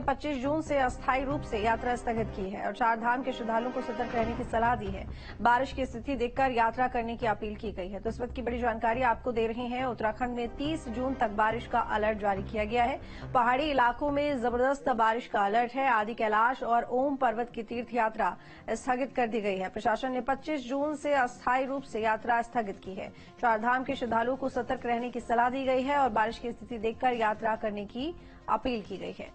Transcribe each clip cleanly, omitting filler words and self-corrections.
25 जून से अस्थायी रूप से यात्रा स्थगित की है और चारधाम के श्रद्धालुओं को सतर्क रहने की सलाह दी है। बारिश की स्थिति देखकर यात्रा करने की अपील की गई है। तो इस वक्त की बड़ी जानकारी आपको दे रहे हैं। उत्तराखंड में 30 जून तक बारिश का अलर्ट जारी किया गया है। पहाड़ी इलाकों में जबरदस्त बारिश का अलर्ट है। आदि कैलाश और ओम पर्वत की तीर्थ यात्रा स्थगित कर दी गई है। प्रशासन ने 25 जून से अस्थायी रूप से यात्रा स्थगित की है। चारधाम के श्रद्धालुओं को सतर्क रहने की सलाह दी गई है और बारिश की स्थिति देखकर यात्रा करने की अपील की गई है।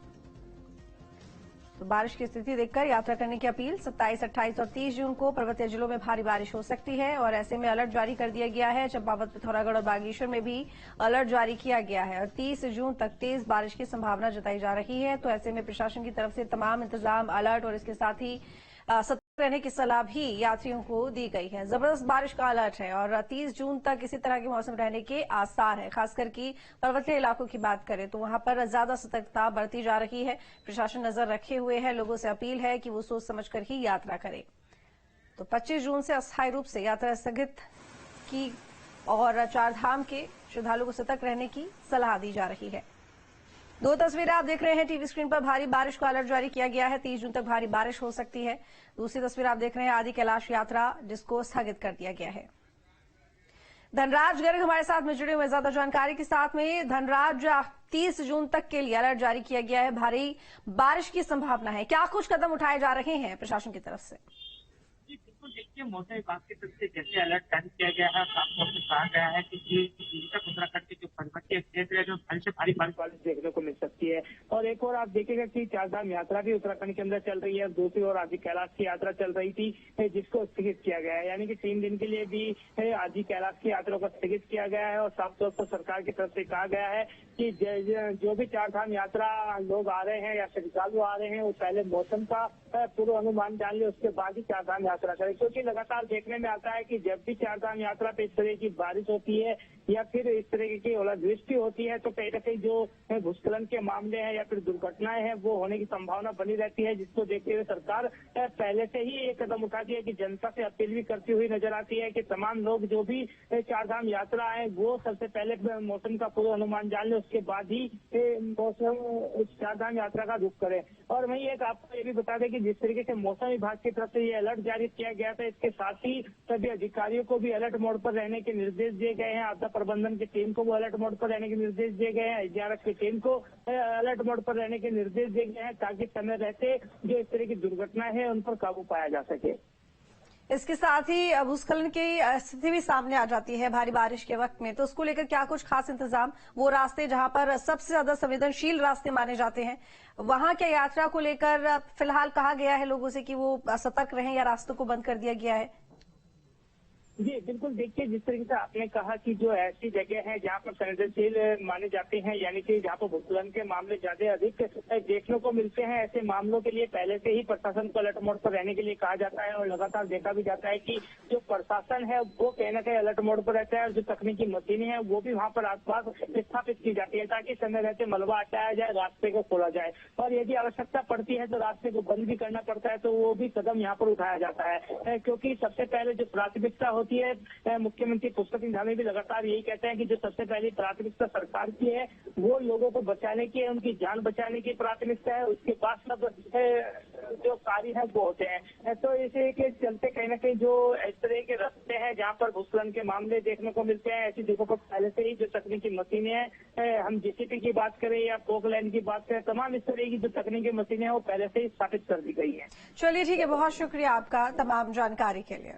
तो बारिश की स्थिति देखकर यात्रा करने की अपील। 27, 28 और 30 जून को पर्वतीय जिलों में भारी बारिश हो सकती है और ऐसे में अलर्ट जारी कर दिया गया है। चंपावत, पिथौरागढ़ और बागेश्वर में भी अलर्ट जारी किया गया है और 30 जून तक तेज बारिश की संभावना जताई जा रही है। तो ऐसे में प्रशासन की तरफ से तमाम इंतजाम, अलर्ट और इसके साथ ही सतर्क रहने की सलाह भी यात्रियों को दी गई है। जबरदस्त बारिश का अलर्ट है और 30 जून तक इसी तरह के मौसम रहने के आसार है। खासकर की पर्वतीय इलाकों की बात करें तो वहां पर ज्यादा सतर्कता बरती जा रही है। प्रशासन नजर रखे हुए है। लोगों से अपील है कि वो सोच समझकर ही यात्रा करें। तो 25 जून से अस्थायी रूप से यात्रा स्थगित की और चारधाम के श्रद्धालुओं को सतर्क रहने की सलाह दी जा रही है। दो तस्वीरें आप देख रहे हैं टीवी स्क्रीन पर। भारी बारिश का अलर्ट जारी किया गया है। 30 जून तक भारी बारिश हो सकती है। दूसरी तस्वीर आप देख रहे हैं आदि कैलाश यात्रा, जिसको स्थगित कर दिया गया है। धनराज गर्ग हमारे साथ में जुड़े हुए ज्यादा जानकारी के साथ में। धनराज, 30 जून तक के लिए अलर्ट जारी किया गया है। भारी बारिश की संभावना है। क्या कुछ कदम उठाए जा रहे हैं प्रशासन की तरफ से? देखिए, मौसम विभाग की तरफ से जैसे अलर्ट जारी किया गया है, साफ तौर से कहा गया है कि 30 जून तक उत्तराखंड के जो पर्वतीय क्षेत्र है जो भारी से भारी बारिश देखने को मिल सकती है। और एक और आप देखेगा कि चारधाम यात्रा भी उत्तराखंड के अंदर चल रही है। दूसरी ओर आदि कैलाश की यात्रा चल रही थी, जिसको स्थगित किया गया है। यानी कि 3 दिन के लिए भी आदि कैलाश की यात्रा को स्थगित किया गया है। और साफ तौर पर सरकार की तरफ से कहा गया है कि जो भी चारधाम यात्रा लोग आ रहे हैं या श्रद्धालु आ रहे हैं, वो पहले मौसम का पूर्व अनुमान जान ले, उसके बाद ही चारधाम यात्रा करें। क्योंकि लगातार देखने में आता है कि जब भी चारधाम यात्रा पे इस तरह की बारिश होती है या फिर इस तरह की ओलावृष्टि होती है तो कहीं न कहीं जो भूस्खलन के मामले हैं या फिर दुर्घटनाएं हैं वो होने की संभावना बनी रहती है। जिसको देखते हुए सरकार पहले से ही एक कदम उठाती है कि जनता से अपील भी करती हुई नजर आती है कि तमाम लोग जो भी चारधाम यात्रा है वो सबसे पहले मौसम का पूर्व अनुमान जान ले, उसके बाद ही मौसम चारधाम यात्रा का रुख करें। और वहीं एक आपको ये भी बता दें कि जिस तरीके से मौसम विभाग की तरफ से ये अलर्ट जारी किया गया था, इसके साथ ही सभी अधिकारियों को भी अलर्ट मोड पर रहने के निर्देश दिए गए हैं। आपदा प्रबंधन की टीम को वो अलर्ट मोड पर रहने के निर्देश दिए गए हैं। एसडीआरएफ की टीम को अलर्ट मोड पर रहने के निर्देश दिए गए हैं ताकि समय रहते जो इस तरह की दुर्घटनाएं हैं उन पर काबू पाया जा सके। इसके साथ ही भूस्खलन की स्थिति भी सामने आ जाती है भारी बारिश के वक्त में, तो उसको लेकर क्या कुछ खास इंतजाम? वो रास्ते जहां पर सबसे ज्यादा संवेदनशील रास्ते माने जाते हैं, वहां क्या यात्रा को लेकर फिलहाल कहा गया है लोगों से कि वो सतर्क रहें या रास्तों को बंद कर दिया गया है? जी बिल्कुल, देखिए जिस तरीके से आपने कहा कि जो ऐसी जगह है जहाँ पर संवेदनशील माने जाते हैं, यानी कि जहाँ पर भूस्खलन के मामले ज्यादा अधिक देखने को मिलते हैं, ऐसे मामलों के लिए पहले से ही प्रशासन को अलर्ट मोड पर रहने के लिए कहा जाता है। और लगातार देखा भी जाता है कि जो प्रशासन है वो कहीं न कहीं अलर्ट मोड पर रहता है और जो तकनीकी मशीनें हैं वो भी वहाँ पर आसपास स्थापित की जाती है ताकि समय रहते मलबा हटाया जाए, रास्ते को खोला जाए। और यदि आवश्यकता पड़ती है तो रास्ते को बंद भी करना पड़ता है, तो वो भी कदम यहाँ पर उठाया जाता है। क्योंकि सबसे पहले जो प्राथमिकता होती है, मुख्यमंत्री पुष्कर सिंह धामी भी लगातार यही कहते हैं कि जो सबसे पहली प्राथमिकता सरकार की है वो लोगों को बचाने की है, उनकी जान बचाने की प्राथमिकता है। उसके बाद सब जो कार्य है वो होते हैं। तो इसी के चलते कहीं न कहीं जो इस तरह के रास्ते हैं जहाँ पर भूस्खलन के मामले देखने को मिलते हैं, ऐसी जगहों पर पहले से ही जो तकनीकी मशीनें हैं, हम जेसीपी की बात करें या पोकलैंड की बात करें, तमाम इस तरह की जो तकनीकी मशीनें हैं वो पहले से ही स्थापित कर दी गई है। चलिए ठीक है, बहुत शुक्रिया आपका तमाम जानकारी के लिए।